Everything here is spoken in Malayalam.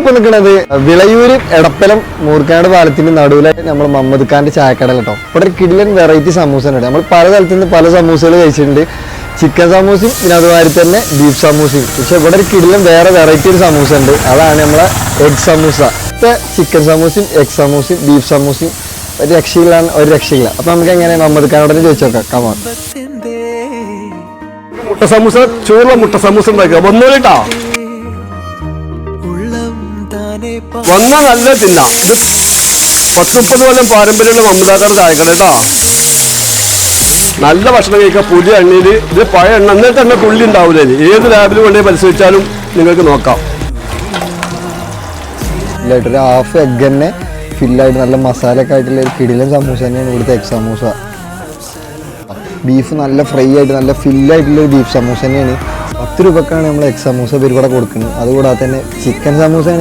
ഇപ്പൊ നിൽക്കുന്നത് വിളയൂര് എടപ്പലം മൂർക്കാട് പാലത്തിന്റെ നടുവിലായിട്ട് നമ്മൾ മമ്മദ് ഖാന്റെ ചായക്കട കേട്ടോ. ഇവിടെ ഒരു കിടിലൻ വെറൈറ്റി സമൂസ ഉണ്ട്. നമ്മൾ പല സ്ഥലത്തു നിന്ന് പല സമൂസകൾ കഴിച്ചിട്ടുണ്ട്. ചിക്കൻ സമൂസയും പിന്നെ അതുമാതിരി തന്നെ ബീഫ് സമൂസയും. പക്ഷെ ഇവിടെ ഒരു കിടിലൻ വേറെ വെറൈറ്റി ഒരു സമൂസ ഉണ്ട്. അതാണ് നമ്മളെ എഗ് സമൂസ. ഇപ്പൊ ചിക്കൻ സമൂസയും എഗ് സമൂസയും ബീഫ് സമൂസയും ഒരു രക്ഷയില്ല. അപ്പൊ നമുക്ക് എങ്ങനെ മമ്മദ് ഖാനോട് ചോദിച്ചു നോക്കാം. കമാൻ. മുട്ട സമൂസ, ചൂടുള്ള മുട്ട സമൂസ ഉണ്ടാക്കുക. വന്നോളിട്ടാ വന്നാ നല്ല തിന്നാം. ഇത് 10-30 കൊല്ലം പാരമ്പര്യമുള്ള മമ്മദാക്കാട് ചായക്കട കേട്ടോ. നല്ല ഭക്ഷണം കഴിക്കുക. പുതിയ എണ്ണയിൽ ഇത് പഴയ എണ്ണ, എന്നിട്ട് തന്നെ തുള്ളി ഉണ്ടാവില്ല. ഏത് ലാബിൽ കൊണ്ടുപോയി പരിശോധിച്ചാലും നിങ്ങൾക്ക് നോക്കാം. ഒരു ഹാഫ് എഗ് തന്നെ ഫില്ലായിട്ട് നല്ല മസാല ഒക്കെ ആയിട്ടുള്ള ഒരു കിടിലൻ സമൂസ തന്നെയാണ് ഇവിടുത്തെ എഗ് സമൂസ. ബീഫ് നല്ല ഫ്രൈ ആയിട്ട് നല്ല ഫില്ലായിട്ടുള്ള ഒരു ബീഫ് സമൂസ തന്നെയാണ്. 10 രൂപക്കാണ് നമ്മൾ എഗ് സമൂസ പരിപാടി കൊടുക്കുന്നത്. അതുകൂടാതെ തന്നെ ചിക്കൻ സമൂസയാണ്